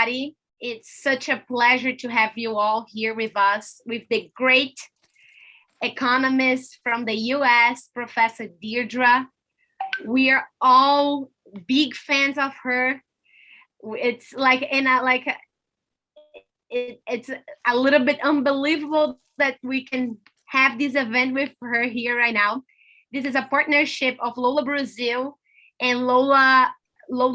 everybody. It's such a pleasure to have you all here with us, with the great economist from the US, Professor Deirdre. We are all big fans of her. It's like it's a little bit unbelievable that we can have this event with her here right now. This is a partnership of LOLA Brasil and LOLA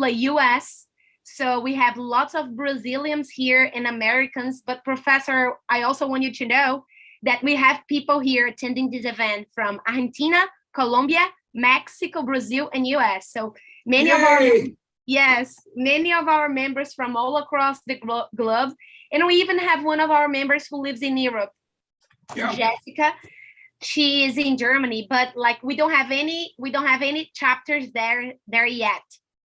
US. So we have lots of Brazilians here and Americans, but Professor, I also want you to know that we have people here attending this event from Argentina, Colombia, Mexico, Brazil, and US. So many of our members from all across the globe. And we even have one of our members who lives in Europe, Jessica. She is in Germany, but like we don't have any chapters there yet.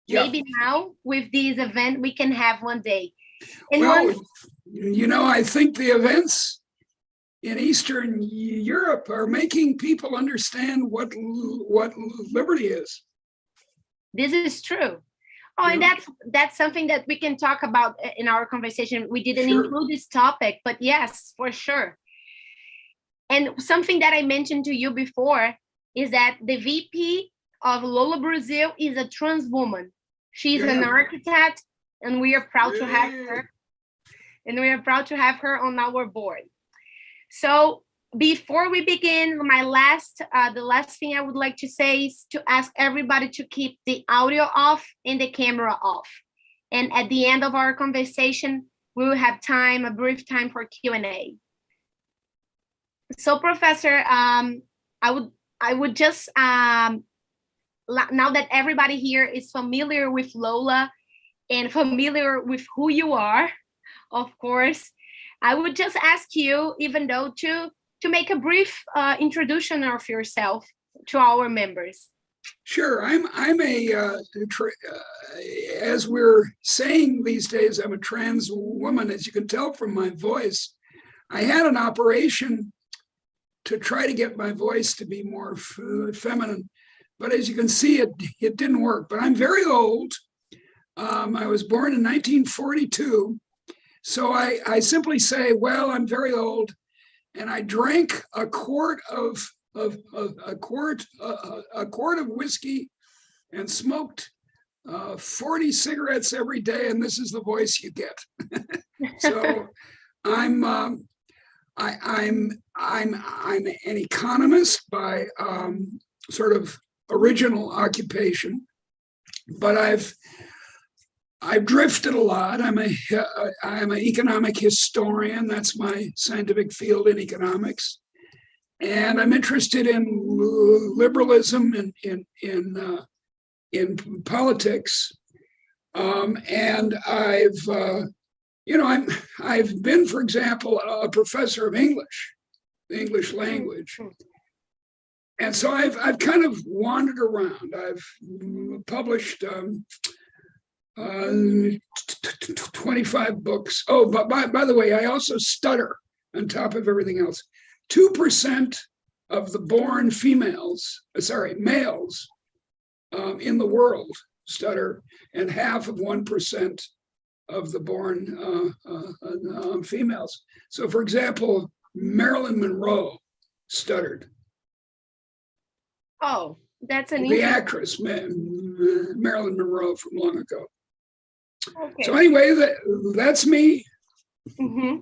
Maybe now with this event we can have one day. And I think the events in Eastern Europe are making people understand what liberty is. This is true. Oh, and that's something that we can talk about in our conversation. We didn't include this topic, but yes, for sure. And something that I mentioned to you before is that the VP of LOLA Brasil is a trans woman. She's an architect, and we are proud to have her. And we are proud to have her on our board. So before we begin, the last thing I would like to say is to ask everybody to keep the audio off and the camera off. And at the end of our conversation, we will have a brief time for Q&A. So, Professor, I would just now that everybody here is familiar with LOLA and familiar with who you are, of course, I would just ask you, even though to make a brief introduction of yourself to our members. Sure, I'm as we're saying these days, I'm a trans woman, as you can tell from my voice. I had an operation to try to get my voice to be more feminine. But as you can see, it didn't work. But I'm very old. I was born in 1942. So I simply say, well, I'm very old. And I drank a quart of whiskey and smoked 40 cigarettes every day. And this is the voice you get. So I'm an economist by sort of original occupation, but I've drifted a lot. I'm an economic historian. That's my scientific field in economics, and I'm interested in liberalism in politics. And I've been, for example, a professor of the English language. And so I've kind of wandered around. I've published 25 books. Oh, but by the way, I also stutter on top of everything else. 2% of the born males in the world stutter, and 0.5% of the born females. So, for example, Marilyn Monroe stuttered. Oh, that's the actress, Marilyn Monroe from long ago. Okay. So anyway, that's me. Mm-hmm.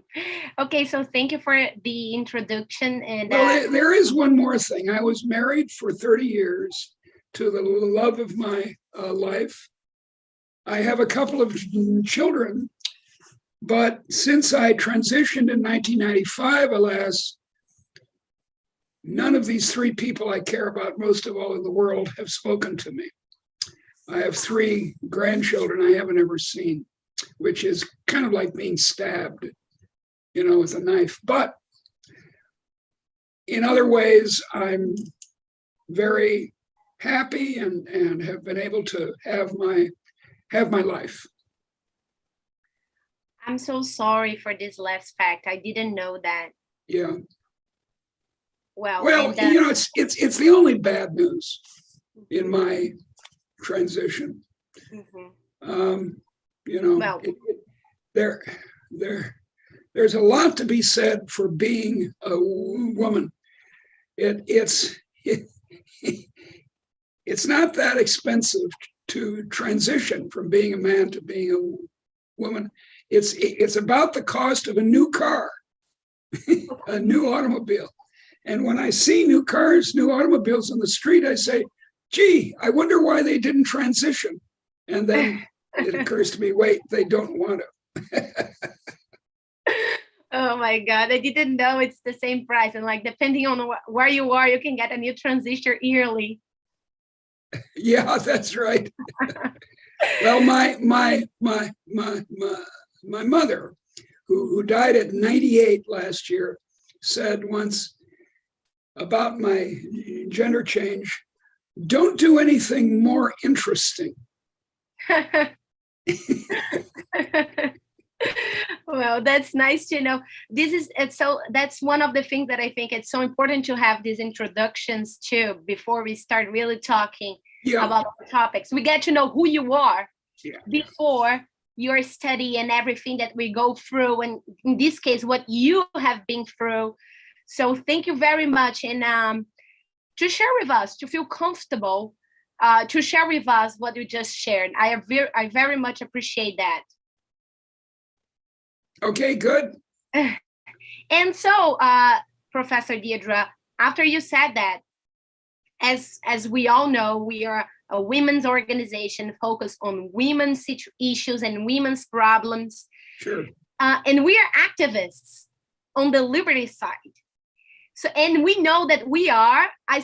Okay, so thank you for the introduction. And well, there is one more thing. I was married for 30 years to the love of my life. I have a couple of children, but since I transitioned in 1995, alas, none of these three people I care about most of all in the world have spoken to me. I have 3 grandchildren I haven't ever seen, which is kind of like being stabbed, with a knife. But in other ways, I'm very happy and have been able to have my life. I'm so sorry for this last fact. I didn't know that. Yeah. Well, it's the only bad news in my transition. Mm-hmm. Well, there, there's a lot to be said for being a woman. It's not that expensive to transition from being a man to being a woman. It's about the cost of a new car, a new automobile. And when I see new cars, new automobiles on the street, I say, gee, I wonder why they didn't transition. And then it occurs to me, wait, they don't want to. Oh my God, I didn't know it's the same price. And like, depending on where you are, you can get a new transistor yearly. Yeah, that's right. Well, my mother, who died at 98 last year, said once about my gender change, don't do anything more interesting. Well, that's nice to know. That's one of the things that I think it's so important to have these introductions too before we start really talking about the topics. We get to know who you are before your study and everything that we go through, and in this case, what you have been through. So thank you very much, and to share with us, to feel comfortable, to share with us what you just shared. I very much appreciate that. Okay, good. And so, Professor Deirdre, after you said that, as we all know, we are a women's organization focused on women's issues and women's problems. Sure. And we are activists on the liberty side. So, and we know that we are a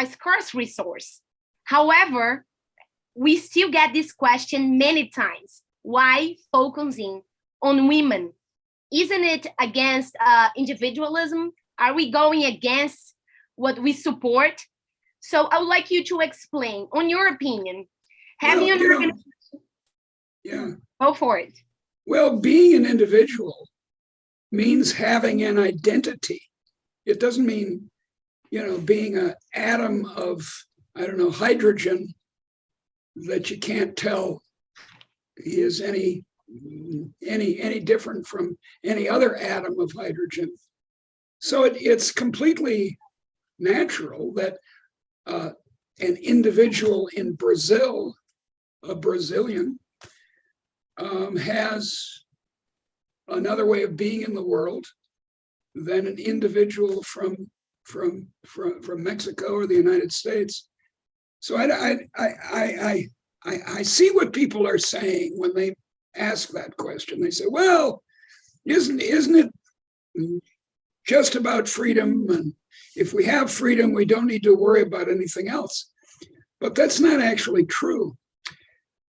scarce resource. However, we still get this question many times. Why focusing on women? Isn't it against individualism? Are we going against what we support? So I would like you to explain, on your opinion, having an organization. Yeah. Go for it. Well, being an individual means having an identity. It doesn't mean, being an atom of, hydrogen that you can't tell is any different from any other atom of hydrogen. So it's completely natural that an individual in Brazil, a Brazilian, has another way of being in the world than an individual from Mexico or the United States. So I see what people are saying when they ask that question. They say, well, isn't it just about freedom? And if we have freedom, we don't need to worry about anything else. But that's not actually true.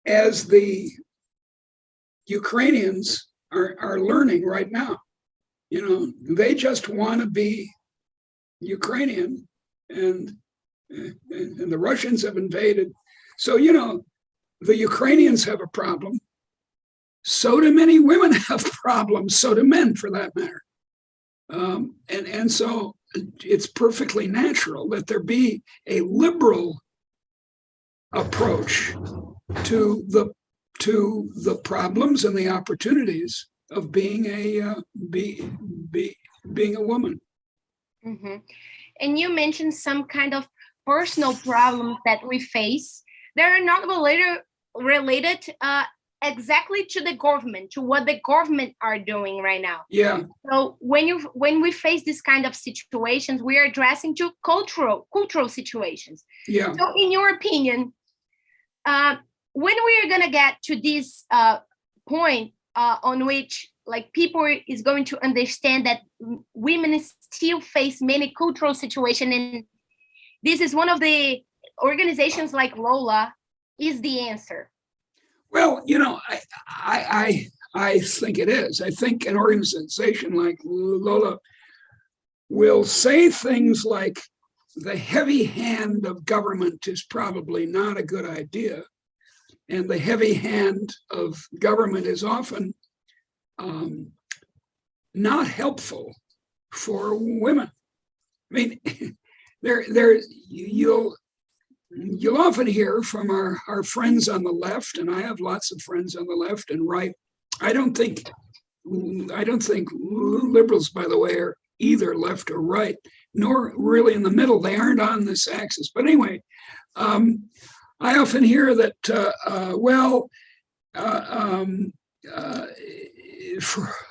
As the Ukrainians are learning right now, they just want to be Ukrainian, and the Russians have invaded. So, the Ukrainians have a problem. So do many women have problems. So do men, for that matter. And so it's perfectly natural that there be a liberal approach to the problems and the opportunities of being a woman. Mm-hmm. And you mentioned some kind of personal problems that we face. They're not related exactly to the government, to what the government are doing right now. Yeah. So when we face this kind of situations, we are addressing to cultural situations. Yeah. So in your opinion, when we are gonna get to this point on which people is going to understand that women still face many cultural situations, and this is one of the organizations like LOLA is the answer? Well, I think it is. I think an organization like LOLA will say things like the heavy hand of government is probably not a good idea. And the heavy hand of government is often not helpful for women. I mean, you'll often hear from our friends on the left, and I have lots of friends on the left and right, I don't think liberals, by the way, are either left or right, nor really in the middle. They aren't on this axis. But anyway, I often hear that,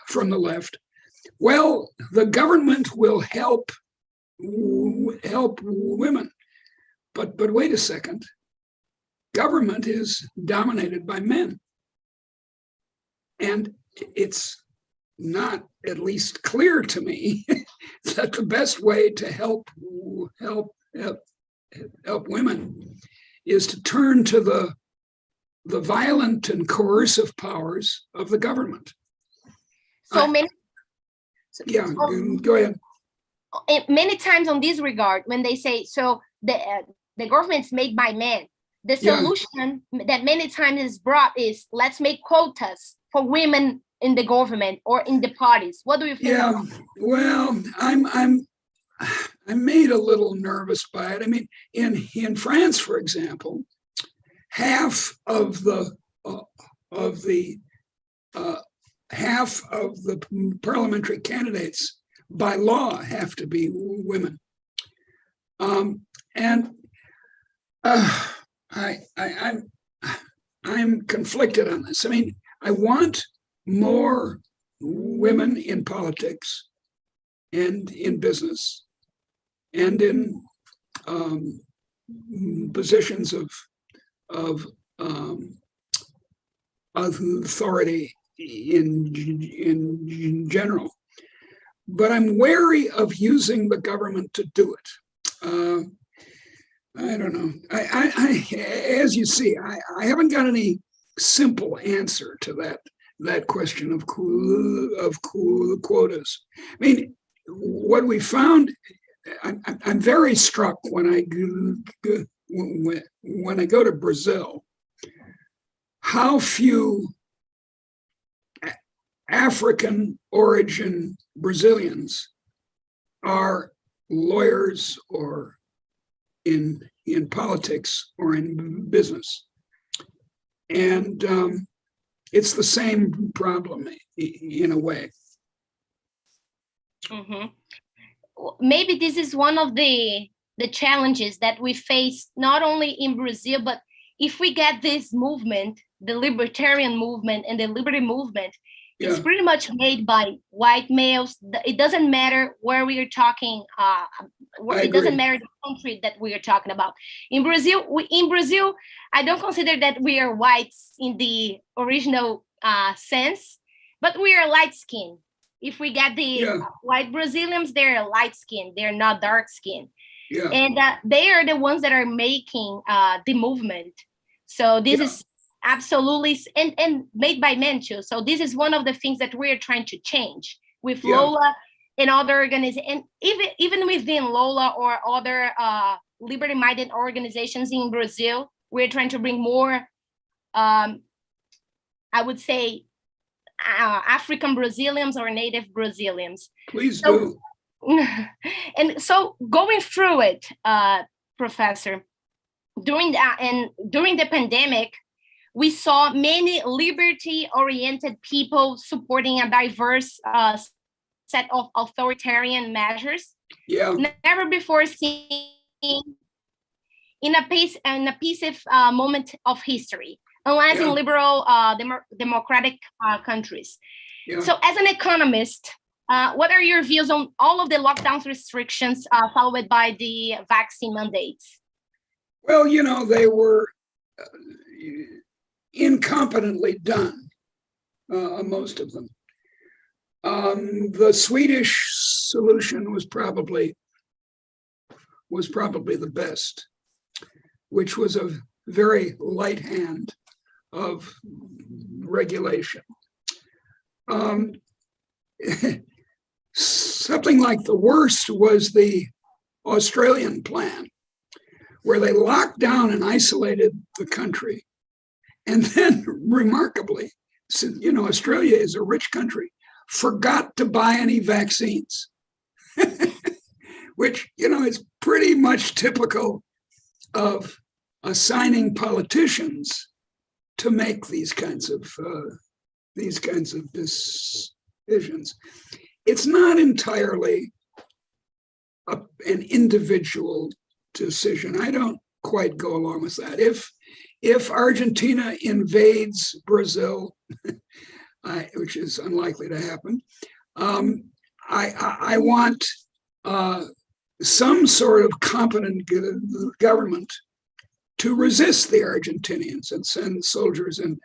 from the left, well, the government will help women. But wait a second. Government is dominated by men. And it's not at least clear to me that the best way to help women is to turn to the violent and coercive powers of the government. So many. Yeah, go ahead. Many times on this regard, when they say, so the government's made by men, the solution that many times is brought is, let's make quotas for women in the government or in the parties. What do you think? Yeah, well, I'm made a little nervous by it. I mean, in France, for example, half of the parliamentary candidates by law have to be women, and I'm conflicted on this. I mean, I want more women in politics and in business and in positions of authority in general. But I'm wary of using the government to do it. I don't know. I as you see, I haven't got any simple answer to that question of quotas. I mean, what we found, I'm very struck when I go to Brazil, how few African origin Brazilians are lawyers or in politics or in business. And it's the same problem in a way. Mm-hmm. Maybe this is one of the challenges that we face, not only in Brazil, but if we get this movement, the libertarian movement and the liberty movement, it's pretty much made by white males. It doesn't matter where we are talking. It doesn't matter the country that we are talking about. In Brazil, I don't consider that we are whites in the original sense, but we are light skinned. If we get the white Brazilians, they're light skinned. They're not dark skinned. Yeah. And they are the ones that are making the movement. So this is absolutely, and made by men too. So this is one of the things that we're trying to change with LOLA and other organizations, and even within LOLA or other liberty-minded organizations in Brazil, we're trying to bring more, I would say, African Brazilians or native Brazilians. Please do. And so going through it, Professor, during the pandemic, we saw many liberty-oriented people supporting a diverse set of authoritarian measures. Yeah. Never before seen in a peaceful moment of history, unless in liberal democratic countries. Yeah. So as an economist, what are your views on all of the lockdown restrictions followed by the vaccine mandates? Well, they were incompetently done, most of them. The Swedish solution was probably the best, which was a very light hand of regulation. Something like the worst was the Australian plan, where they locked down and isolated the country. And then, remarkably, Australia is a rich country, forgot to buy any vaccines, which, is pretty much typical of assigning politicians to make these kinds of these kinds of decisions. It's not entirely an individual decision. I don't quite go along with that. If Argentina invades Brazil, which is unlikely to happen, I want some sort of competent government to resist the Argentinians and send soldiers and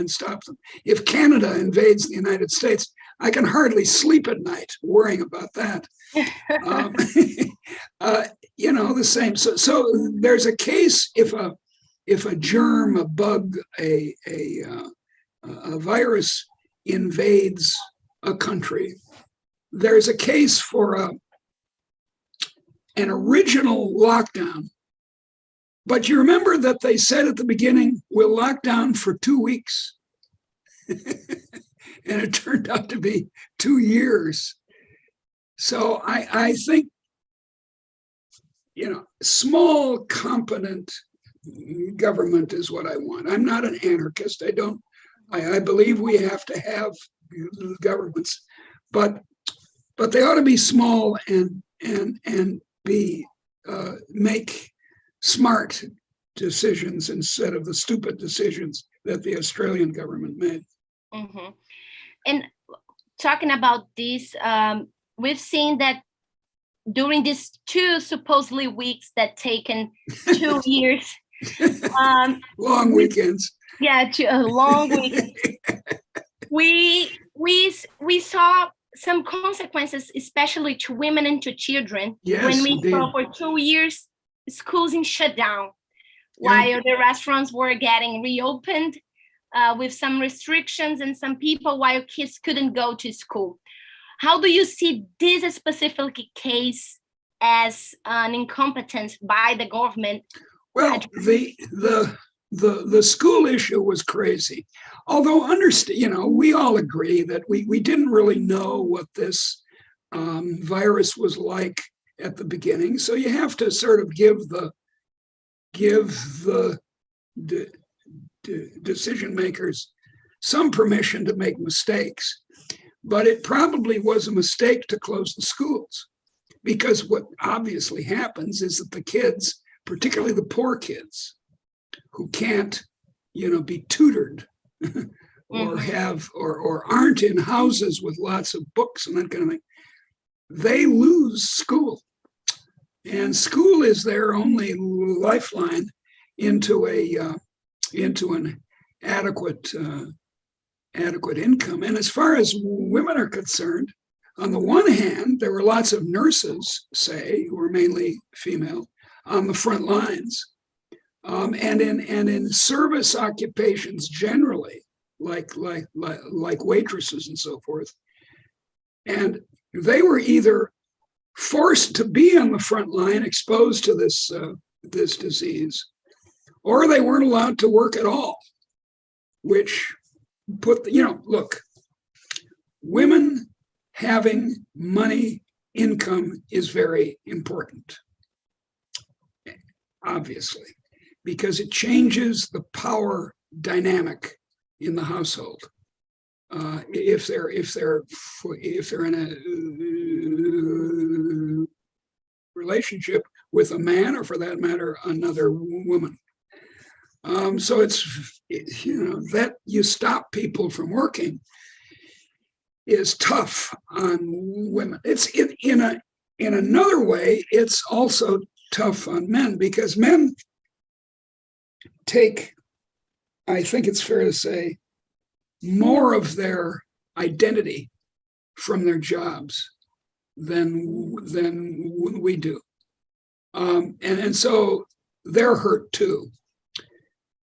stop them. If Canada invades the United States, I can hardly sleep at night worrying about that. The same. So there's a case if a germ, a bug, a virus invades a country, there's a case for an original lockdown. But you remember that they said at the beginning, we'll lock down for 2 weeks. And it turned out to be 2 years. So I think, small, competent government is what I want. I'm not an anarchist. I believe we have to have governments, but they ought to be small and be make smart decisions instead of the stupid decisions that the Australian government made. Mm-hmm. And talking about this, we've seen that during these 2 supposedly weeks that taken 2 years. Long weekends. Yeah, a long weekend. We saw some consequences, especially to women and to children, yes, when we indeed. saw for 2 years schools in shutdown, while the restaurants were getting reopened with some restrictions and some people, while kids couldn't go to school. How do you see this specific case as an incompetence by the government? Well, the school issue was crazy. Although we all agree that we didn't really know what this virus was like at the beginning. So you have to sort of give the decision makers some permission to make mistakes. But it probably was a mistake to close the schools, because what obviously happens is that the kids, particularly the poor kids who can't, be tutored or have or aren't in houses with lots of books and that kind of thing, they lose school. And school is their only lifeline into an adequate income. And as far as women are concerned, on the one hand, there were lots of nurses, who were mainly female, on the front lines, and in service occupations generally, like waitresses and so forth. And they were either forced to be on the front line, exposed to this disease, or they weren't allowed to work at all, which look, women having money, income is very important, obviously, because it changes the power dynamic in the household. If they're in a relationship with a man, or for that matter, another woman. So that you stop people from working is tough on women. It's in another way, it's also tough on men, because men take, I think it's fair to say, more of their identity from their jobs than we do. And so they're hurt too.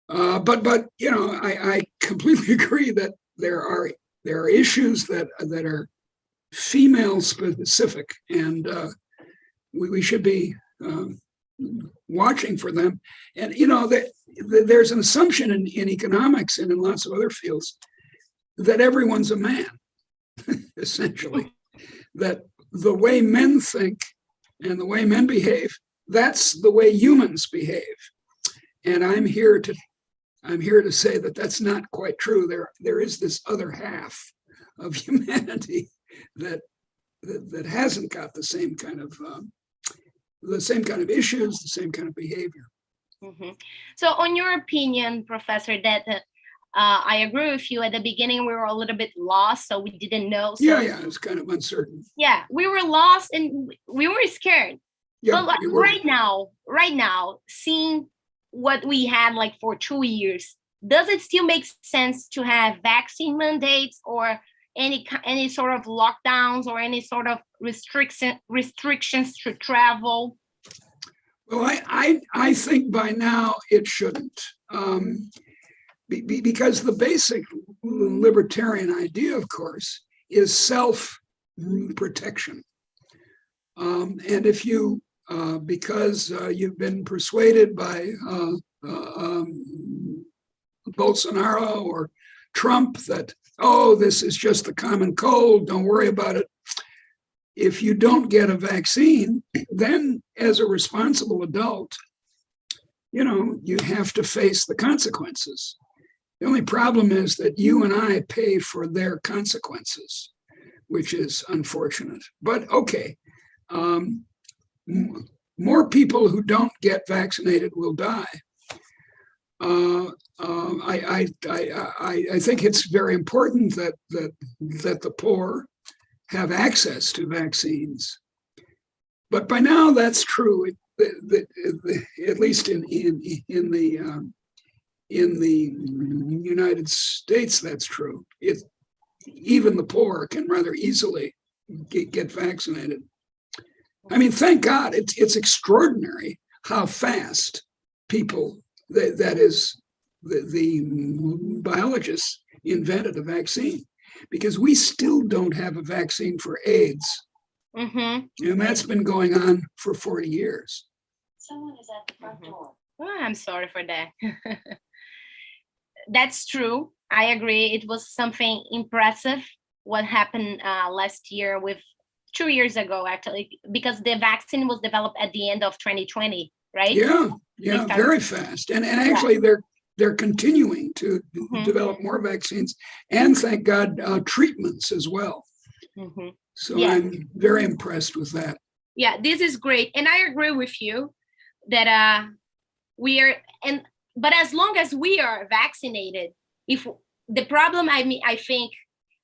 But I completely agree that there are issues that are female specific, and we should be watching for them. And there's an assumption in economics and in lots of other fields that everyone's a man, essentially. That the way men think and the way men behave, that's the way humans behave. And I'm here to I'm here to say that that's not quite true. There is this other half of humanity that hasn't got the same kind of issues, the same kind of behavior. Mm-hmm. So, on your opinion, Professor, that I agree with you. At the beginning, we were a little bit lost, so we didn't know. So, yeah, it was kind of uncertain. Yeah, we were lost and we were scared. Yeah, but right now, seeing what we had like for 2 years, does it still make sense to have vaccine mandates or any sort of lockdowns or any sort of restrictions to travel? Well, I think by now it shouldn't, because the basic libertarian idea, of course, is self-protection. And if you, because you've been persuaded by Bolsonaro or Trump that, oh, this is just the common cold, don't worry about it. If you don't get a vaccine, then as a responsible adult, you have to face the consequences. The only problem is that you and I pay for their consequences, which is unfortunate. But okay, more people who don't get vaccinated will die. I think it's very important that the poor have access to vaccines, but by now that's true. At least in the United States, that's true. Even the poor can rather easily get vaccinated. I mean, thank God, it's extraordinary how fast people, that is, the biologists invented a vaccine, because we still don't have a vaccine for AIDS. Mm-hmm. And that's been going on for 40 years. Someone is at the front door. Oh, I'm sorry for that. That's true. I agree. It was something impressive what happened last year 2 years ago, actually, because the vaccine was developed at the end of 2020, right? Yeah, very fast. And actually they're continuing to develop more vaccines and, thank God, treatments as well. Mm-hmm. So yeah. I'm very impressed with that. Yeah, this is great. And I agree with you that but as long as we are vaccinated, if the problem, I think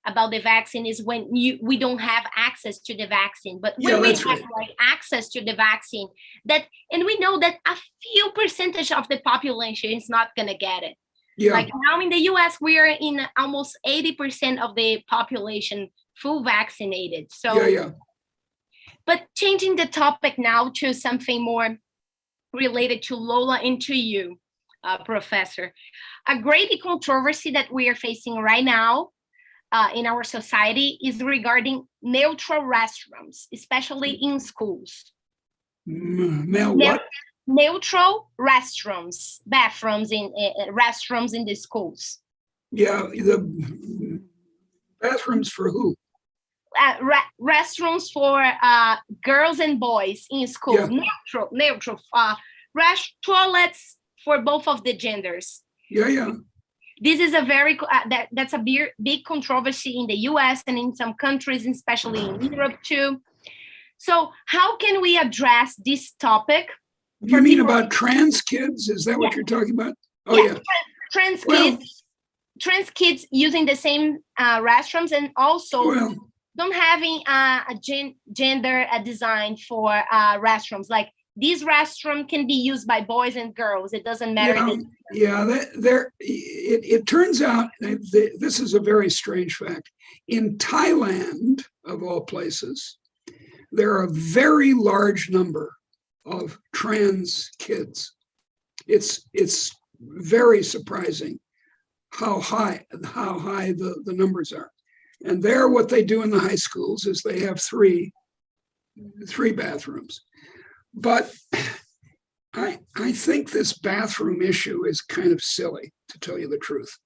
about the vaccine is when we don't have access to the vaccine, but when we have access to the vaccine, and we know that a few percentage of the population is not going to get it. Yeah. Like now in the US, we are in almost 80% of the population full vaccinated. So, But changing the topic now to something more related to Lola and to you, Professor. A great controversy that we are facing right now in our society is regarding neutral restrooms, especially in schools. What? Neutral restrooms, bathrooms in restrooms in the schools. Yeah, the bathrooms for who? Restrooms for girls and boys in school. Yeah. Neutral. Toilets for both of the genders. Yeah. This is that's a big controversy in the US and in some countries, especially in Europe too. So how can we address this topic? You mean about trans kids? Is that what you're talking about? Oh yeah. Trans kids using the same restrooms, and also don't having a gender design for restrooms. Like this restroom can be used by boys and girls. It doesn't matter. It turns out this is a very strange fact. In Thailand, of all places, there are a very large number of trans kids. It's very surprising how high the numbers are. And there, what they do in the high schools is they have three bathrooms. But I think this bathroom issue is kind of silly, to tell you the truth.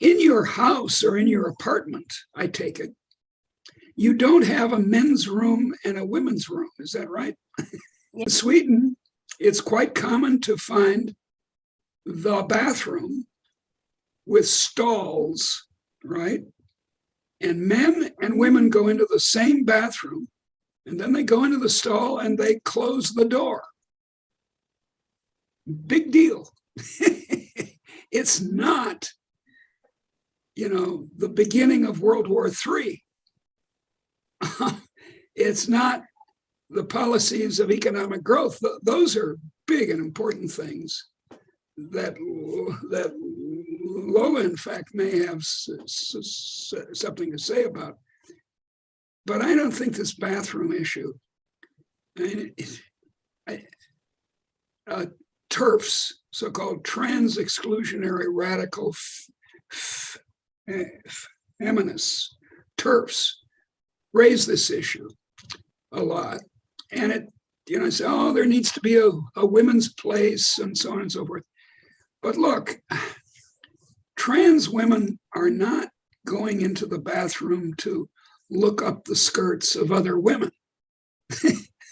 In your house or in your apartment, I take it, you don't have a men's room and a women's room. Is that right? In Sweden, it's quite common to find the bathroom with stalls, right? And men and women go into the same bathroom, and then they go into the stall and they close the door. Big deal. It's not, the beginning of World War III. It's not the policies of economic growth. Those are big and important things that Lola, in fact, may have something to say about. But I don't think this bathroom issue, TERFs, so-called trans-exclusionary radical feminists, TERFs, raise this issue a lot. And it, say, oh, there needs to be a women's place and so on and so forth. But look, trans women are not going into the bathroom to look up the skirts of other women.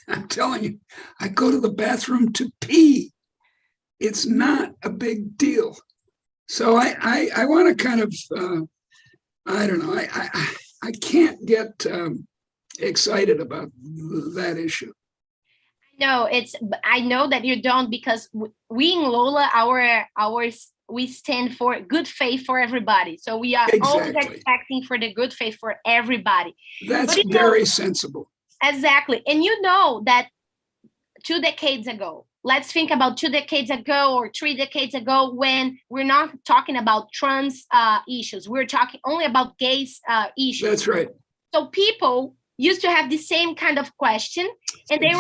I'm telling you, I go to the bathroom to pee. It's not a big deal. So I want to kind of, I don't know, I can't get excited about that issue. No, I know that you don't, because we in Lola, we stand for good faith for everybody. So we are always expecting for the good faith for everybody. That's very sensible. Exactly. And you know that 2 decades ago, let's think about 2 decades ago or 3 decades ago, when we're not talking about trans issues, we're talking only about gays issues. That's right. So people used to have the same kind of question, and they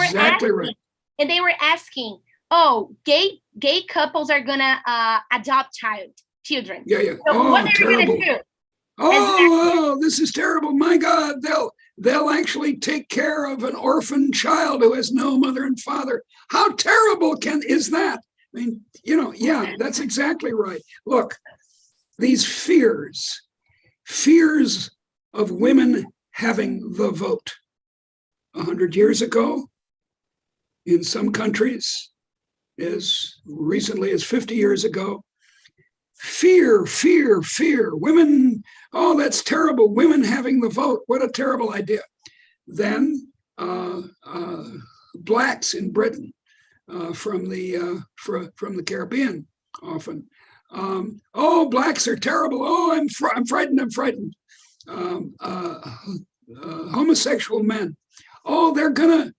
were asking, oh, gay couples are gonna adopt children. Yeah. So what are you gonna do? Oh, this is terrible. My God, they'll actually take care of an orphan child who has no mother and father. How terrible is that? I mean, yeah, that's exactly right. Look, these fears of women having the vote 100 years ago, in some countries, as recently as 50 years ago, fear. Women, oh, that's terrible. Women having the vote. What a terrible idea. Then blacks in Britain from the Caribbean often. Oh, blacks are terrible. Oh, I'm frightened. Homosexual men. Oh, they're going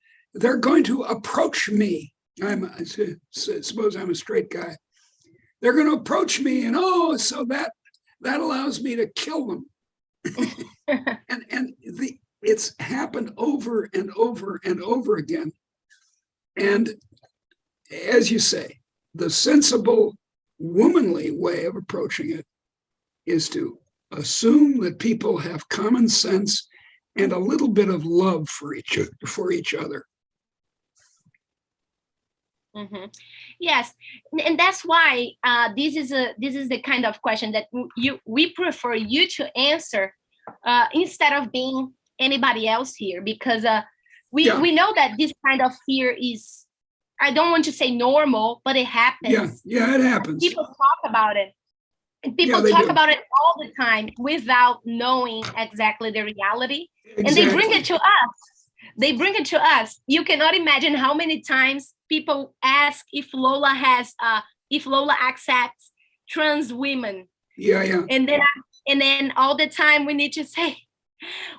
to approach me. I suppose I'm a straight guy. They're going to approach me, and so that allows me to kill them. and it's happened over and over and over again. And as you say, the sensible, womanly way of approaching it is to assume that people have common sense and a little bit of love for each other. Mm-hmm. Yes, and that's why this is the kind of question that we prefer you to answer instead of being anybody else here, because we know that this kind of fear is, I don't want to say normal, but it happens. Yeah, it happens. People talk about it. And people talk about it all the time without knowing exactly the reality. Exactly. And they bring it to us. You cannot imagine how many times people ask if Lola accepts trans women. Yeah. And then all the time we need to say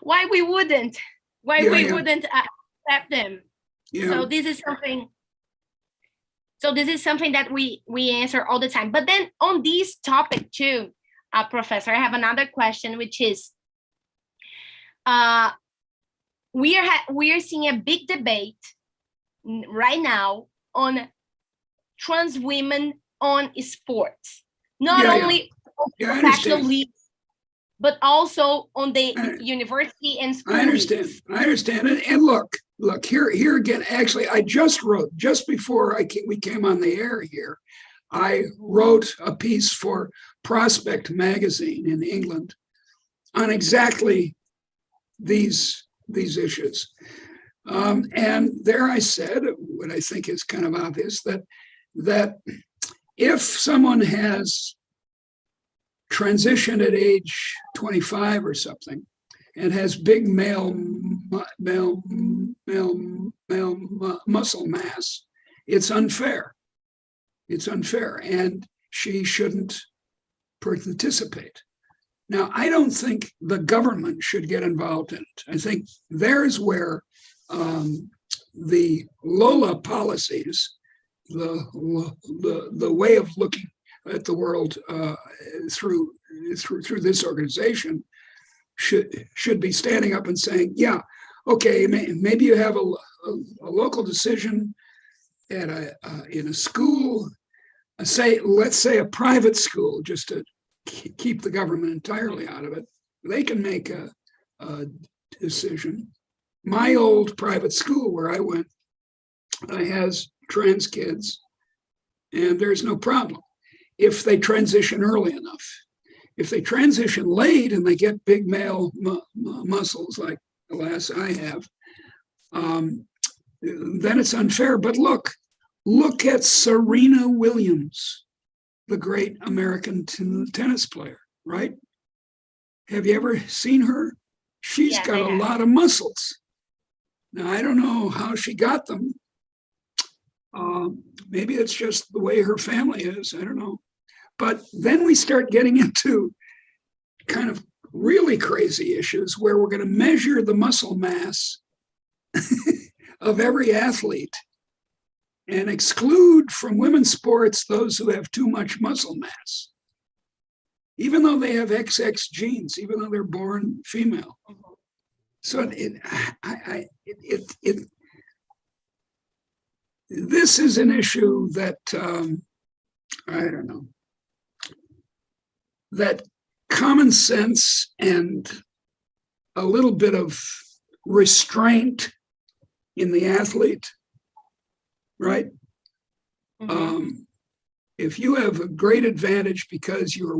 why we wouldn't accept them. Yeah. So this is something that we answer all the time. But then on this topic too, Professor, I have another question, which is we are seeing a big debate right now on trans women on sports, not only on professional leagues, but also on the university and school. I understand. And look here again. Actually, I just wrote, just before we came on the air here, I wrote a piece for Prospect magazine in England on exactly these issues. And there I said what I think is kind of obvious, that if someone has transitioned at age 25 or something and has big male muscle mass, it's unfair. It's unfair, and she shouldn't participate. Now, I don't think the government should get involved in it. I think there's where the LOLA policies, the way of looking at the world through this organization should be standing up and saying, yeah, okay, maybe you have a local decision at in a school, let's say a private school, just to keep the government entirely out of it. They can make a decision. My old private school where I went has trans kids, and there's no problem if they transition early enough. If they transition late and they get big male muscles like, alas, I have, then it's unfair. But look at Serena Williams, the great American tennis player, right? Have you ever seen her? She's got a lot of muscles. Now, I don't know how she got them. Maybe it's just the way her family is. I don't know. But then we start getting into kind of really crazy issues where we're going to measure the muscle mass of every athlete and exclude from women's sports those who have too much muscle mass, even though they have XX genes, even though they're born female. So this is an issue that, I don't know, that common sense and a little bit of restraint in the athlete, right? If you have a great advantage because you're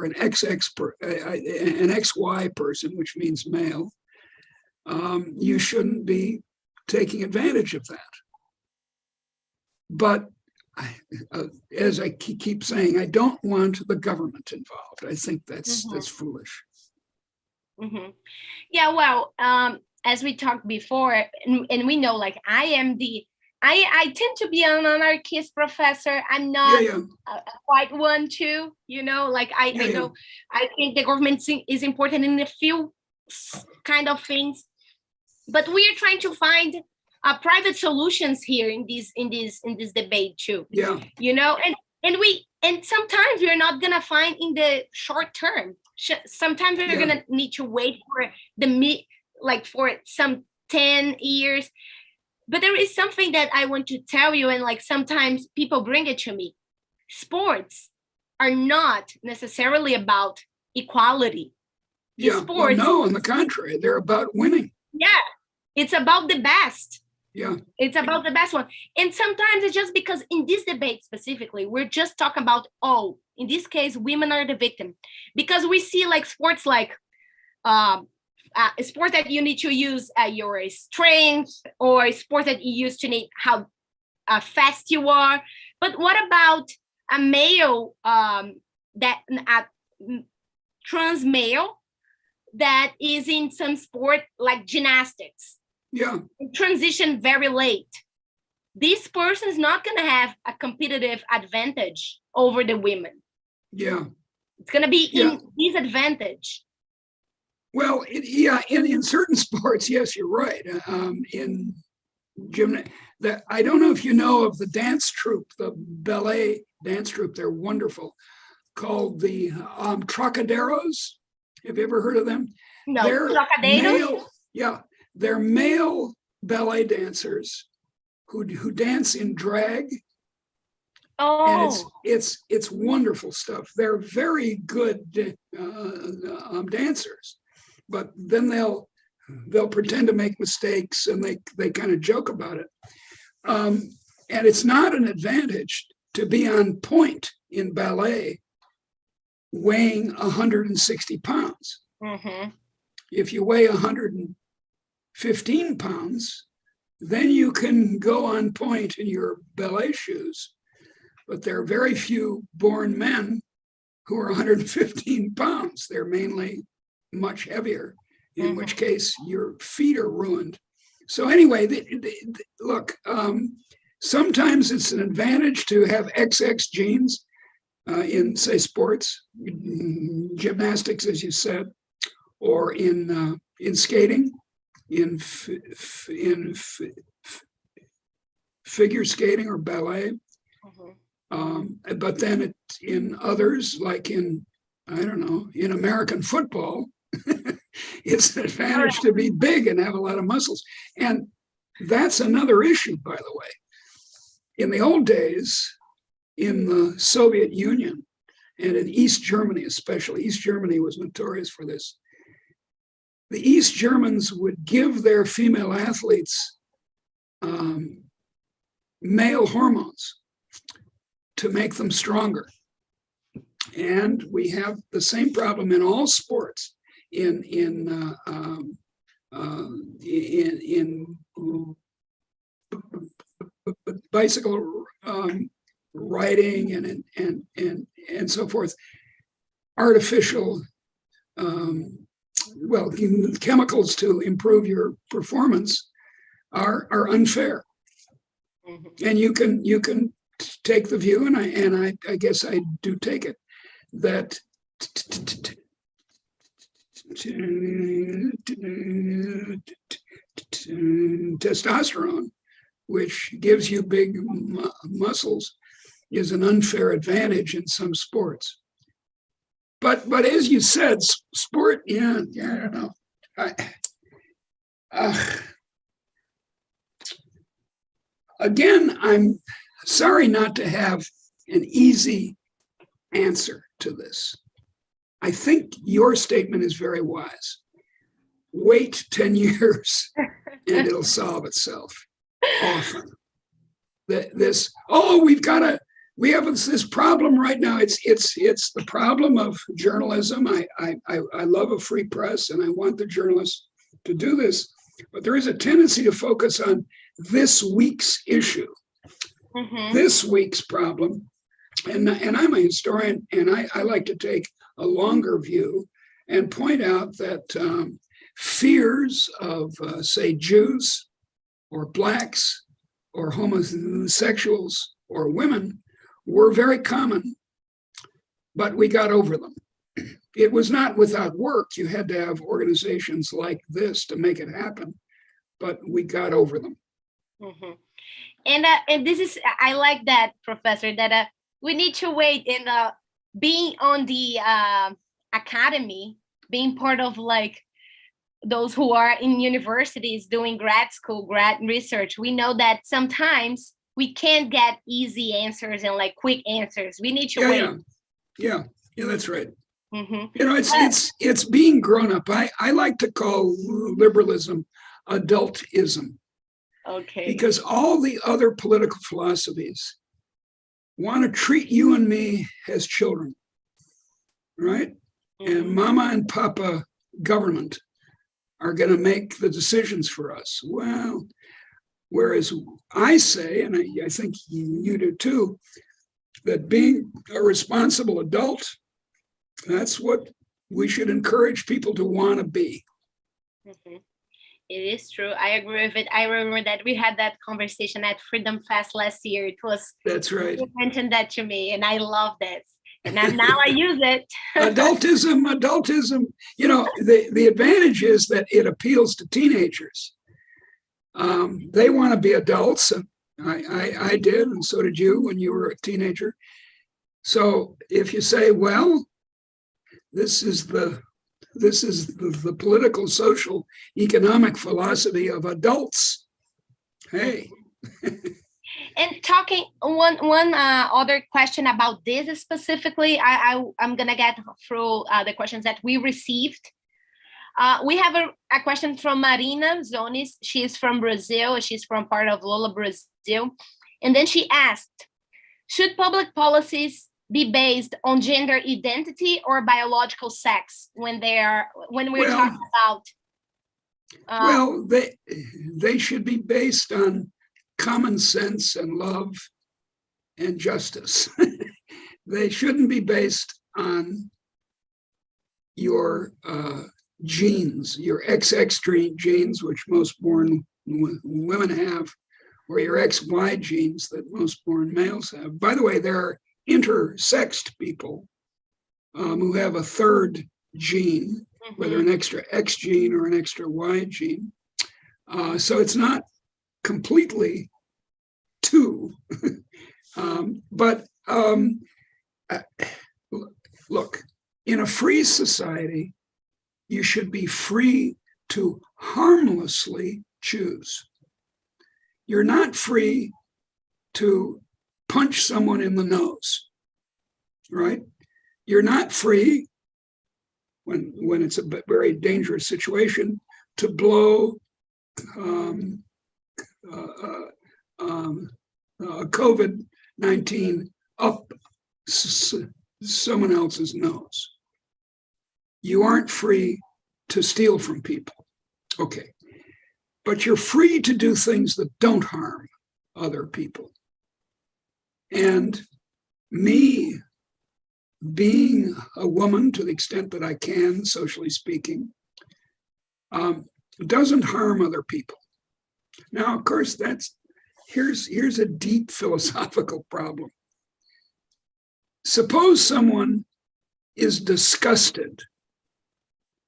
an an XY person, which means male, you shouldn't be taking advantage of that. But as I keep saying, I don't want the government involved. I think that's foolish. Yeah, well, as we talked before, and we know, like, I tend to be an anarchist professor. I'm not a quite one too, like I know, I think the government is important in a few kind of things, but we are trying to find private solutions here in this debate too. And sometimes we're not gonna find in the short term. Sometimes we're gonna need to wait for for some 10 years. But there is something that I want to tell you, and like sometimes people bring it to me. Sports are not necessarily about equality. Sports, no, on the contrary, they're about winning. Yeah, it's about the best. Yeah. It's about the best one. And sometimes it's just because in this debate specifically, we're just talking about, in this case, women are the victim. Because we see like sports like a sport that you need to use your strength, or a sport that you use to need how fast you are. But what about a male, trans male that is in some sport like gymnastics? Yeah. Transition very late. This person is not going to have a competitive advantage over the women. Yeah. It's going to be in disadvantage. Well, in certain sports, yes, you're right. In gymnastics, I don't know if you know of the dance troupe, the ballet dance troupe. They're wonderful, called the Trocaderos. Have you ever heard of them? No, Trocaderos? They're male ballet dancers who dance in drag. And it's wonderful stuff. They're very good dancers, but then they'll pretend to make mistakes, and they kind of joke about it. And it's not an advantage to be on point in ballet weighing 160 pounds. If you weigh 115 pounds, then you can go on point in your ballet shoes. but there are very few born men who are 115 pounds. They're mainly much heavier, in which case your feet are ruined. So anyway, look, sometimes it's an advantage to have XX genes in, say, sports, gymnastics, as you said, or in skating, in figure skating or ballet. But then it's in others, like in, I don't know, in American football, it's an advantage to be big and have a lot of muscles. And that's another issue, by the way. In the old days, in the Soviet Union and in East Germany, especially, East Germany was notorious for this. The East Germans would give their female athletes male hormones to make them stronger. And we have the same problem in all sports, in bicycle riding and so forth. Artificial, chemicals to improve your performance are unfair. And you can take the view, and I guess I do take it, that testosterone, which gives you big muscles, is an unfair advantage in some sports. But as you said, sport, I don't know. Again, I'm sorry not to have an easy answer to this. I think your statement is very wise. Wait 10 years and it'll solve itself. Often. We have this problem right now. It's the problem of journalism. I love a free press and I want the journalists to do this, but there is a tendency to focus on this week's issue, this week's problem. And I'm a historian, and I like to take a longer view and point out that fears of, say, Jews or Blacks or homosexuals or women were very common, but we got over them. It was not without work. You had to have organizations like this to make it happen, but we got over them. And this is, I like that, Professor, that we need to wait. And being on the academy, being part of like those who are in universities doing grad school, grad research, we know that sometimes we can't get easy answers and like quick answers. We need to wait. Yeah, that's right. It's being grown up. I like to call liberalism adultism. Okay. Because all the other political philosophies want to treat you and me as children, right? And mama and papa government are going to make the decisions for us. Well, whereas I say, and I think you do too, that being a responsible adult, that's what we should encourage people to want to be. It is true. I agree with it. I remember that we had that conversation at Freedom Fest last year. It was, that's right. You mentioned that to me, and I love this. And now I use it. Adultism. The advantage is that it appeals to teenagers. They want to be adults, and I did, and so did you when you were a teenager. So if you say, well, this is the political, social, economic philosophy of adults. Hey. And talking one other question about this specifically, I'm gonna get through the questions that we received. We have a question from Marina Zonis. She is from Brazil. She's from part of LOLA Brasil. And then she asked, should public policies be based on gender identity or biological sex when we're talking about? They should be based on common sense and love and justice. They shouldn't be based on your genes, your XX genes, which most born women have, or your XY genes that most born males have. By the way, there are intersexed people who have a third gene, whether an extra X gene or an extra Y gene. So it's not completely two. But look, in a free society, you should be free to harmlessly choose. You're not free to punch someone in the nose, right? You're not free, when it's a very dangerous situation, to blow COVID-19 up someone else's nose. You aren't free to steal from people. Okay. But you're free to do things that don't harm other people. And me being a woman, to the extent that I can, socially speaking, doesn't harm other people. Now, of course, here's a deep philosophical problem. Suppose someone is disgusted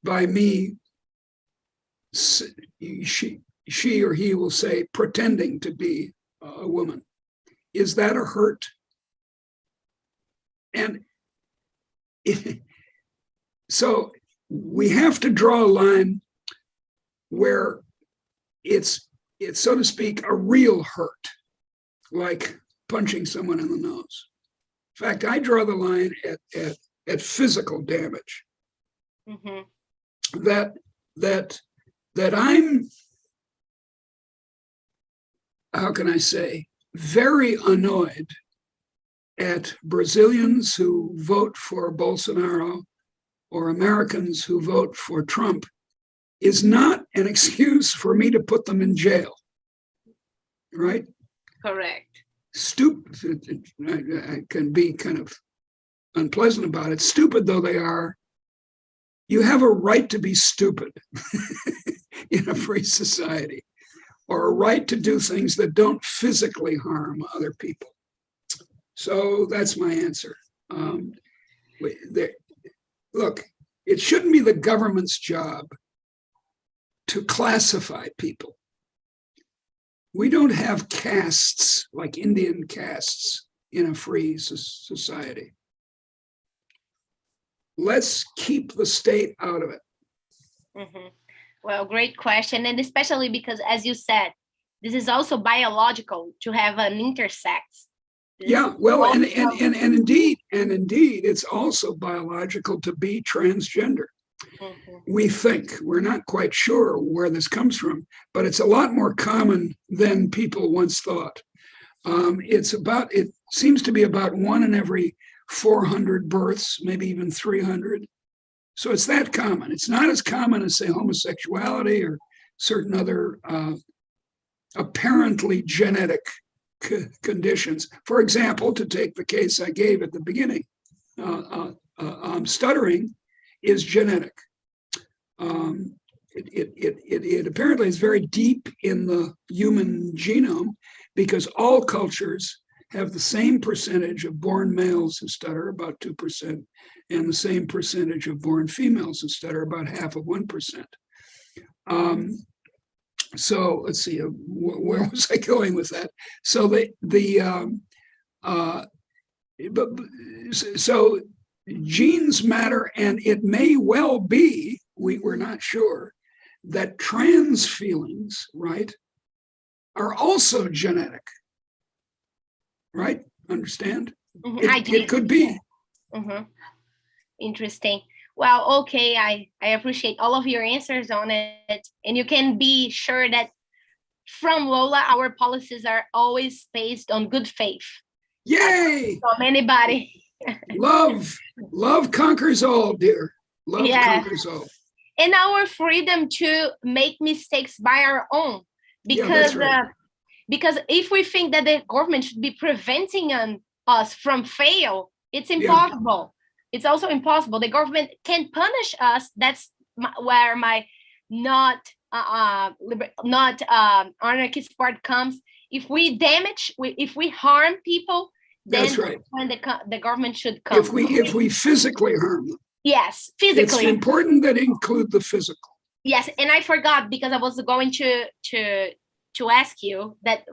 by me, she or he will say, pretending to be a woman. Is that a hurt? And so we have to draw a line where it's, so to speak, a real hurt, like punching someone in the nose. In fact, I draw the line at physical damage. That I'm, how can I say, very annoyed at Brazilians who vote for Bolsonaro or Americans who vote for Trump is not an excuse for me to put them in jail, right? Correct. Stupid, I can be kind of unpleasant about it. Stupid though they are, you have a right to be stupid in a free society, or a right to do things that don't physically harm other people. So that's my answer. Look, it shouldn't be the government's job to classify people. We don't have castes like Indian castes in a free society. Let's keep the state out of it. Well, great question. And especially because, as you said, this is also biological to have an intersex. Yeah, well, and indeed, it's also biological to be transgender. We think, we're not quite sure where this comes from, but it's a lot more common than people once thought. It seems to be about 1 in every 400 births, maybe even 300. So it's that common. It's not as common as, say, homosexuality or certain other apparently genetic conditions. For example, to take the case I gave at the beginning, stuttering is genetic. It apparently is very deep in the human genome, because all cultures have the same percentage of born males who stutter, about 2%, and the same percentage of born females who stutter, about 0.5%. So let's see, where was I going with that? So so genes matter, and it may well be, we're not sure, that trans feelings, right, are also genetic, right? Understand? It could be. Interesting. Well, okay, I appreciate all of your answers on it. And you can be sure that from LOLA, our policies are always based on good faith. Yay! From anybody. Love conquers all, dear. Love conquers all. And our freedom to make mistakes by our own. Because that's right. Because if we think that the government should be preventing us from fail, it's impossible. It's also impossible. The government can punish us. That's where my not anarchist part comes. If we if we harm people, then that's right. When the government should come. If we physically harm them. Yes, physically. It's important that include the physical. Yes, and I forgot because I was going to ask you that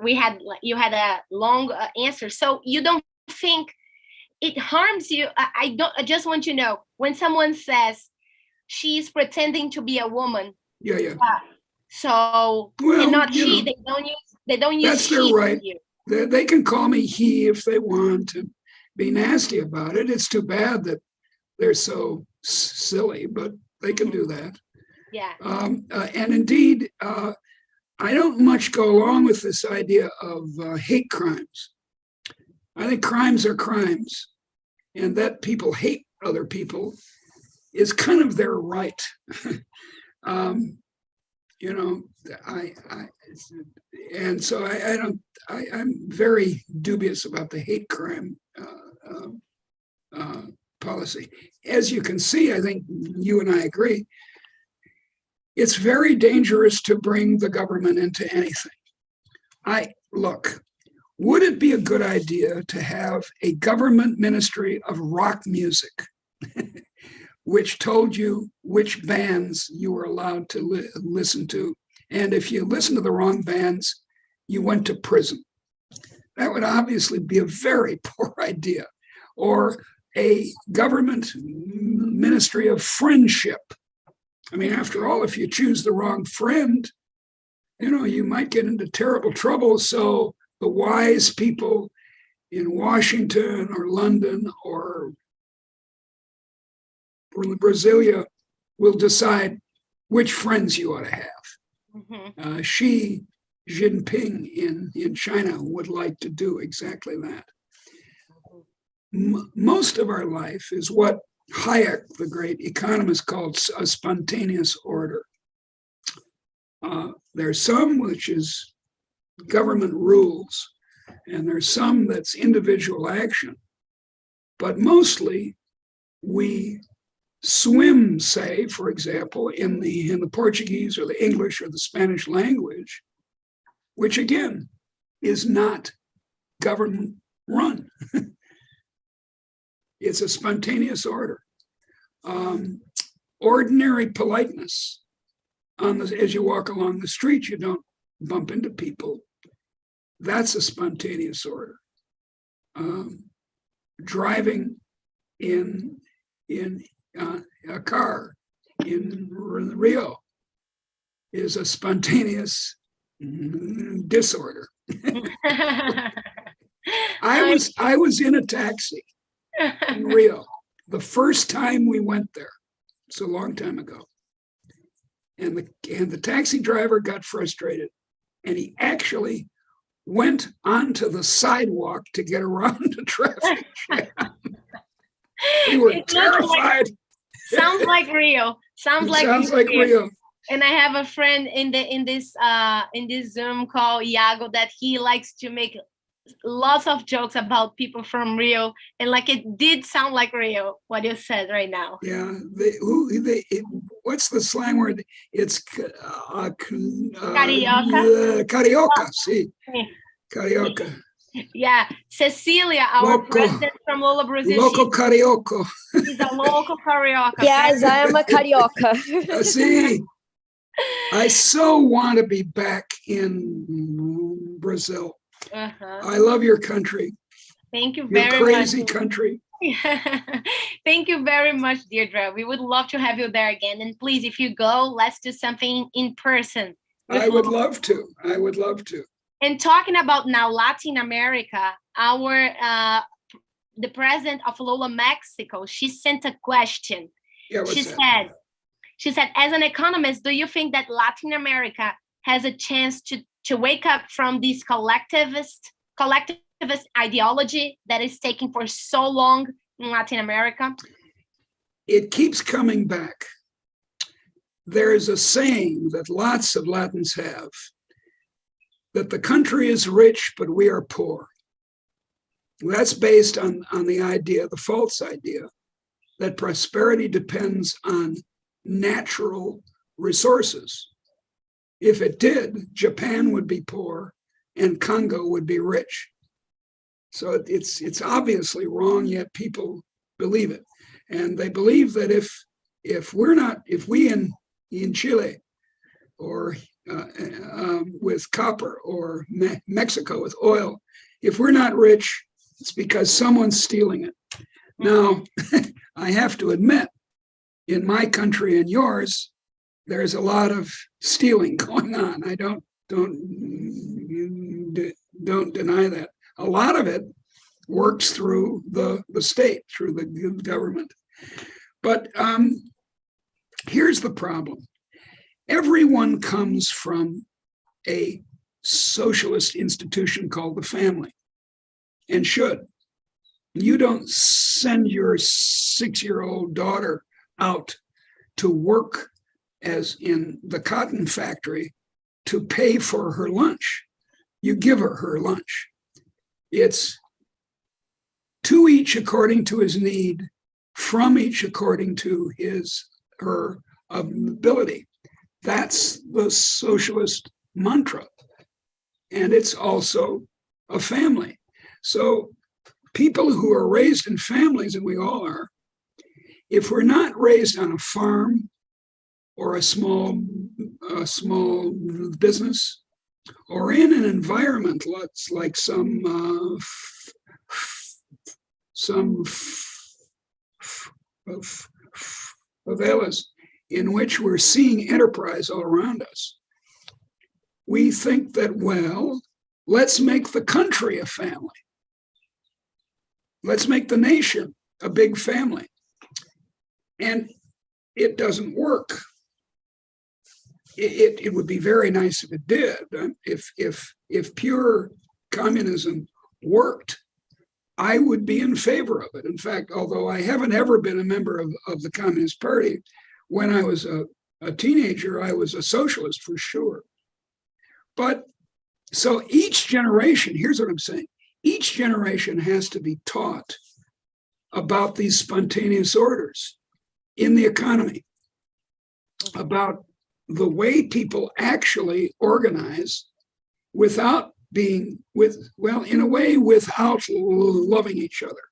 you had a long answer. So you don't think it harms you? I just want to know, when someone says she's pretending to be a woman. Yeah. So and not she. They don't use. That's their right. They can call me he if they want and be nasty about it. It's too bad that they're so silly, but they can do that. Yeah. And indeed, I don't much go along with this idea of hate crimes. I think crimes are crimes, and that people hate other people is kind of their right. I'm very dubious about the hate crime policy. As you can see, I think you and I agree, it's very dangerous to bring the government into anything. Would it be a good idea to have a government ministry of rock music, which told you which bands you were allowed to listen to? And if you listened to the wrong bands, you went to prison. That would obviously be a very poor idea. Or a government ministry of friendship. I mean, after all, if you choose the wrong friend, you might get into terrible trouble. So the wise people in Washington or London or Brasilia will decide which friends you ought to have. Mm-hmm. Xi Jinping in China would like to do exactly that. Most of our life is what Hayek, the great economist, called a spontaneous order. There's some which is government rules, and there's some that's individual action. But mostly we swim, say, for example, in the Portuguese or the English or the Spanish language, which again is not government run. It's a spontaneous order. Ordinary politeness. As you walk along the street, you don't bump into people. That's a spontaneous order. Driving in a car in Rio is a spontaneous disorder. I was in a taxi in Rio the first time we went there. It's a long time ago. And the taxi driver got frustrated, and he actually went onto the sidewalk to get around the traffic jam. We were terrified. Sounds like Rio. Sounds like Rio. And I have a friend in this Zoom call, Iago, that he likes to make lots of jokes about people from Rio, and it did sound like Rio, what you said right now. Yeah, what's the slang word? It's carioca. Carioca, see, carioca. Yeah, Cecilia, our president from LOLA Brasil. Local carioca. She's a local carioca. Yes, I am a carioca. See, I so want to be back in Brazil. I love your country. Thank you very much. Your crazy country. Thank you very much, Deirdre. We would love to have you there again. And please, if you go, let's do something in person. I would love to. And talking about now Latin America, the president of LOLA Mexico, she sent a question. Yeah, she said, as an economist, do you think that Latin America has a chance to wake up from this collectivist ideology that is taking for so long in Latin America? It keeps coming back. There is a saying that lots of Latins have. that the country is rich, but we are poor. That's based on the idea, the false idea, that prosperity depends on natural resources. If it did, Japan would be poor and Congo would be rich. So it's obviously wrong, yet people believe it. And they believe that if we in Chile or with copper or Mexico with oil, if we're not rich, it's because someone's stealing it. Now, I have to admit, in my country and yours, there's a lot of stealing going on. I don't deny that. A lot of it works through the state, through the government. But here's the problem. Everyone comes from a socialist institution called the family, and should. You don't send your 6-year-old daughter out to work as in the cotton factory to pay for her lunch. You give her lunch. It's to each according to his need, from each according to her ability. That's the socialist mantra. And it's also a family. So people who are raised in families, and we all are, if we're not raised on a farm or a small business, or in an environment like some favelas in which we're seeing enterprise all around us, we think that, well, let's make the country a family. Let's make the nation a big family. And it doesn't work. It would be very nice if it did. If pure communism worked, I would be in favor of it. In fact, although I haven't ever been a member of the Communist Party, when I was a teenager, I was a socialist for sure. But so each generation, here's what I'm saying, each generation has to be taught about these spontaneous orders in the economy, about the way people actually organize without in a way, without loving each other.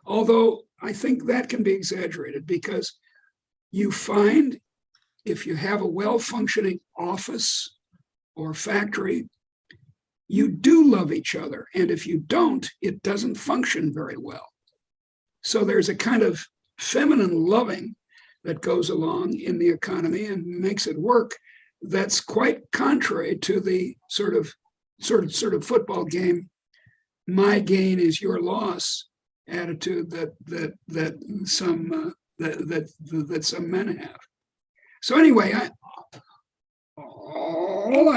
Although I think that can be exaggerated, because you find if you have a well-functioning office or factory, you do love each other. And if you don't, it doesn't function very well. So there's a kind of feminine loving that goes along in the economy and makes it work. That's quite contrary to the sort of football game, my gain is your loss attitude that some men have. So anyway, all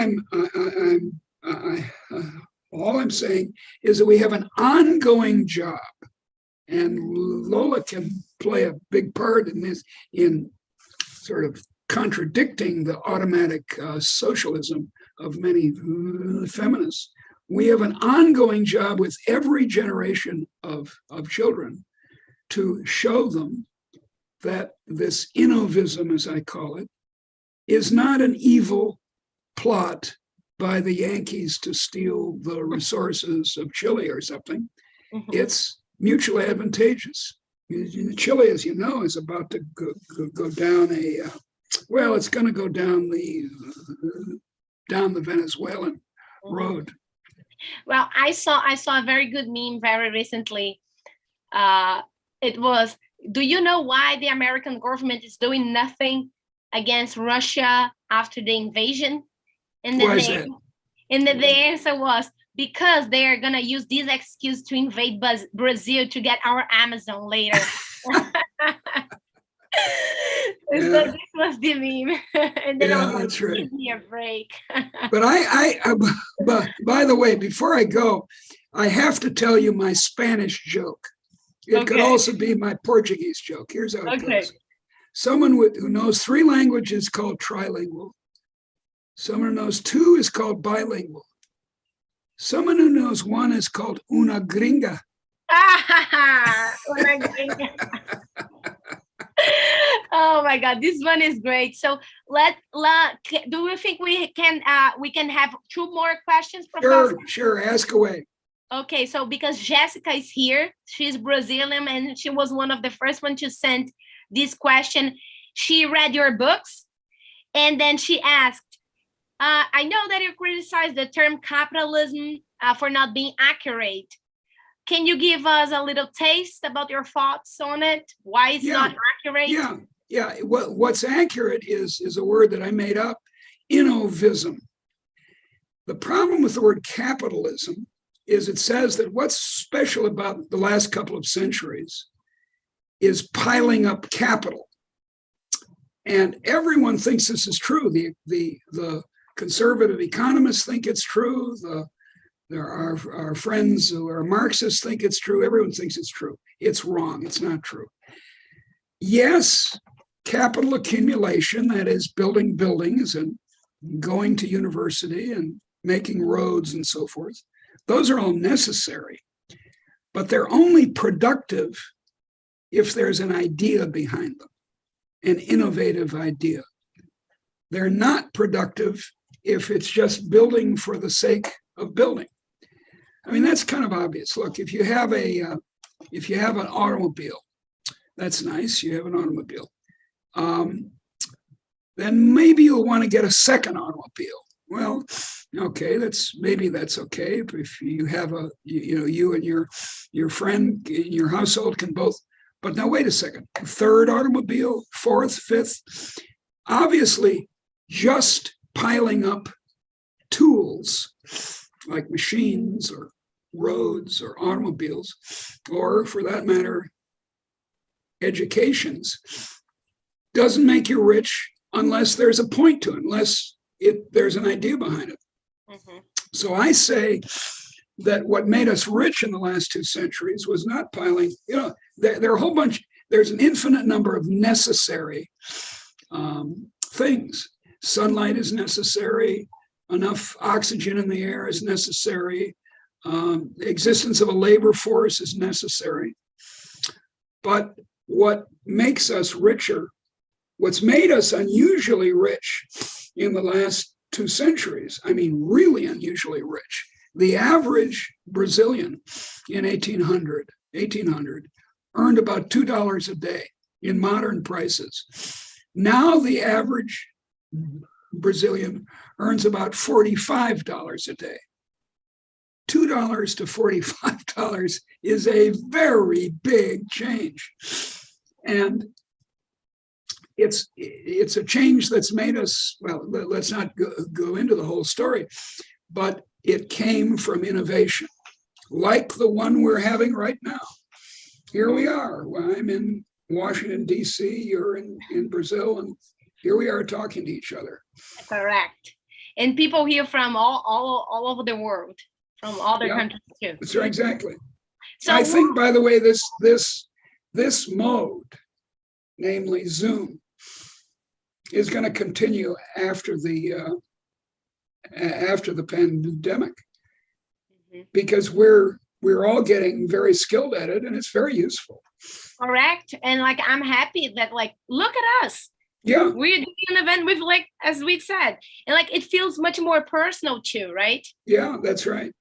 I'm saying is that we have an ongoing job, and Lola can play a big part in this, in sort of contradicting the automatic socialism of many feminists. We have an ongoing job with every generation of children to show them that this innovism, as I call it, is not an evil plot by the Yankees to steal the resources of Chile or something. Mm-hmm. It's mutually advantageous. Chile, as you know, is about to go down it's going to go down the Venezuelan road. Well, I saw a very good meme very recently. It was, do you know why the American government is doing nothing against Russia after the invasion? And then the answer was, because they are going to use this excuse to invade Brazil to get our Amazon later. So this was the meme. And then I was like, that's right. Give me a break. But by the way, before I go, I have to tell you my Spanish joke. It could also be my Portuguese joke. Here's how it goes. Someone who knows 3 languages is called trilingual. Someone who knows 2 is called bilingual. Someone who knows one is called una gringa. Una gringa. Oh my God, this one is great. So do you think we can have two more questions, Professor? Sure, ask away. Okay, so because Jessica is here, she's Brazilian, and she was one of the first one to send this question. She read your books, and then she asked, I know that you criticize the term capitalism for not being accurate. Can you give us a little taste about your thoughts on it? Why it's not accurate? Yeah. What's accurate is a word that I made up, innovism. The problem with the word capitalism is it says that what's special about the last couple of centuries is piling up capital. And everyone thinks this is true. The conservative economists think it's true. Our friends who are Marxists think it's true. Everyone thinks it's true. It's wrong. It's not true. Yes, capital accumulation, that is building buildings and going to university and making roads and so forth, those are all necessary. But they're only productive if there's an idea behind them, an innovative idea. They're not productive if it's just building for the sake of building. I mean, that's kind of obvious. Look, if you have an automobile, that's nice. You have an automobile. Then maybe you'll want to get a second automobile. Well, okay, that's okay. If you have you and your friend in your household can both. But now wait a second. Third automobile, fourth, fifth. Obviously, just piling up tools like machines or roads or automobiles, or for that matter, educations, doesn't make you rich unless there's a point to it, unless there's an idea behind it. Mm-hmm. So I say that what made us rich in the last 2 centuries was not piling, there are a whole bunch, there's an infinite number of necessary things. Sunlight is necessary, enough oxygen in the air is necessary, the existence of a labor force is necessary. But what makes us richer, what's made us unusually rich in the last 2 centuries, I mean, really unusually rich. The average Brazilian in 1800 earned about $2 a day in modern prices. Now the average Brazilian earns about $45 a day. $2 to $45 is a very big change. And it's a change that's made us, well, let's not go into the whole story, but it came from innovation, like the one we're having right now. Here we are. Well, I'm in Washington, D.C., you're in Brazil, and here we are talking to each other. Correct. And people here from all over the world, from other countries too. That's right, exactly. So I think, by the way, this mode, namely Zoom, is going to continue after the pandemic, because we're all getting very skilled at it, and it's very useful. Correct. And I'm happy that look at us. Yeah. We're doing an event with as we said, and it feels much more personal too, right? Yeah, that's right.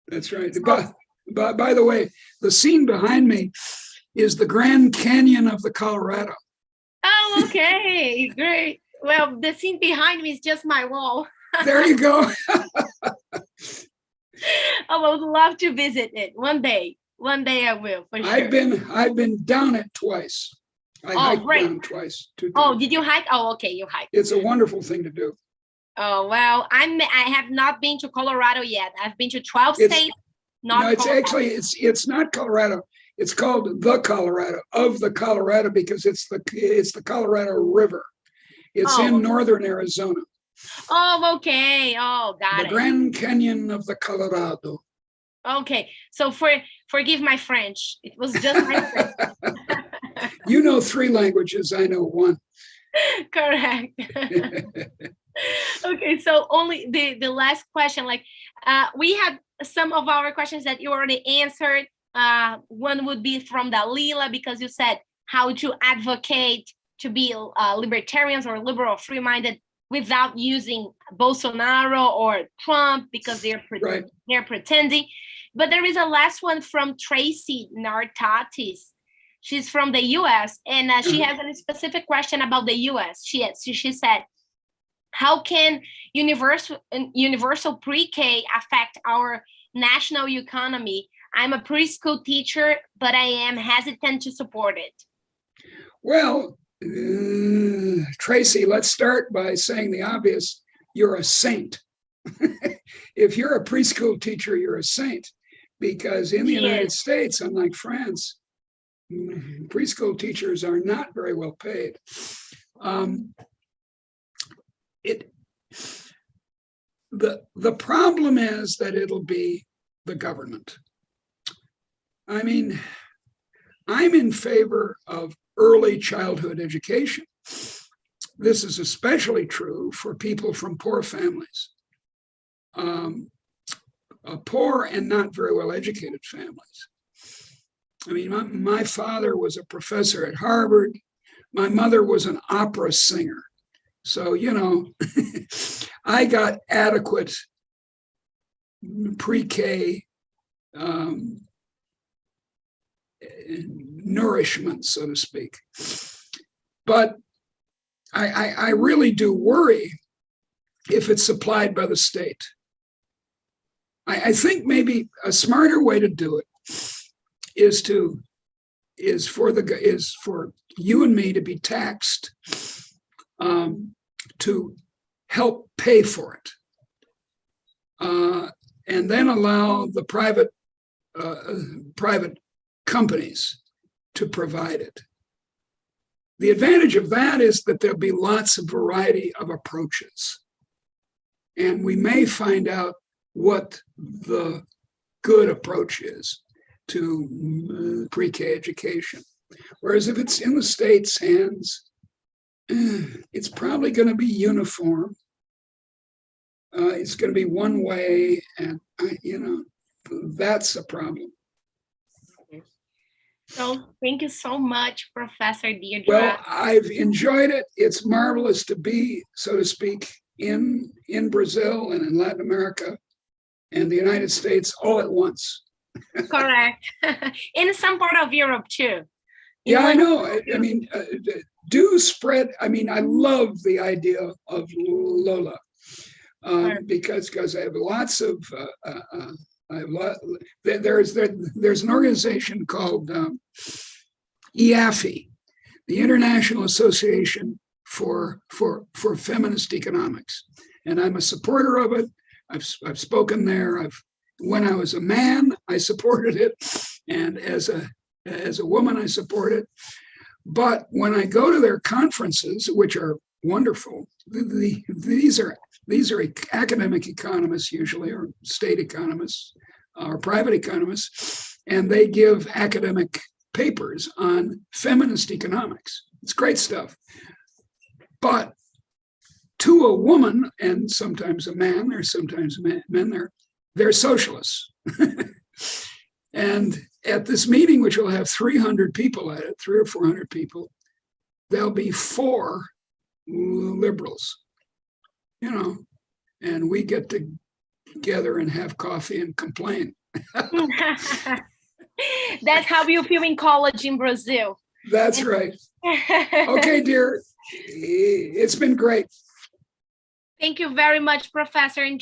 That's right. So, by the way, the scene behind me is the Grand Canyon of the Colorado. Oh, okay. Great. Well, the scene behind me is just my wall. There you go. I would love to visit it one day. One day I will, for sure. I've been down it twice. I hiked down twice. 2 times. Oh, did you hike? Oh, okay, you hiked. It's a wonderful thing to do. Oh, well, I have not been to Colorado yet. I've been to 12 states. It's not Colorado. It's called the Colorado because it's the Colorado River. It's in northern Arizona. Oh, okay. Oh, got it. The Grand Canyon of the Colorado. Okay, so forgive my French. It was just my French. You know 3 languages. I know 1. Correct. Okay, so only the last question, like we had some of our questions that you already answered. One would be from Dalila, because you said how to advocate to be libertarians or liberal free-minded without using Bolsonaro or Trump, because they're pretending. But there is a last one from Tracy Nartatis. She's from the US, and she has a specific question about the US. She said, how can universal pre-K affect our national economy? I'm a preschool teacher, but I am hesitant to support it. Well, Tracy, let's start by saying the obvious. You're a saint. If you're a preschool teacher, you're a saint, because in the United States, unlike France, preschool teachers are not very well paid. The problem is that it'll be the government. I mean, I'm in favor of early childhood education. This is especially true for people from poor families, poor and not very well educated families. I mean, my father was a professor at Harvard. My mother was an opera singer. So, you know, I got adequate pre-K nourishment, so to speak. But I really do worry if it's supplied by the state. I think maybe a smarter way to do it is for you and me to be taxed to help pay for it, and then allow the private companies to provide it. The advantage of that is that there'll be lots of variety of approaches, and we may find out what the good approach is to pre-K education. Whereas if it's in the state's hands, it's probably going to be uniform. It's going to be one way, and that's a problem. So thank you so much, Professor Deirdre. Well, I've enjoyed it. It's marvelous to be, so to speak, in Brazil and in Latin America and the United States all at once. Correct. In some part of Europe too. Yeah, I know. I mean, do spread. I mean, I love the idea of LOLA because I have lots of. There's an organization called IAFE, the International Association for Feminist Economics, and I'm a supporter of it. I've spoken there. When I was a man, I supported it, and as a woman, I support it. But when I go to their conferences, which are wonderful, these are academic economists usually, or state economists, or private economists, and they give academic papers on feminist economics. It's great stuff. But to a woman, and sometimes a man, or sometimes men, they're socialists. And at this meeting, which will have 300 people at it, 300 or 400 people, there'll be 4 liberals, and we get together and have coffee and complain. That's how you feel in college in Brazil. That's right. Okay, dear. It's been great. Thank you very much, Professor.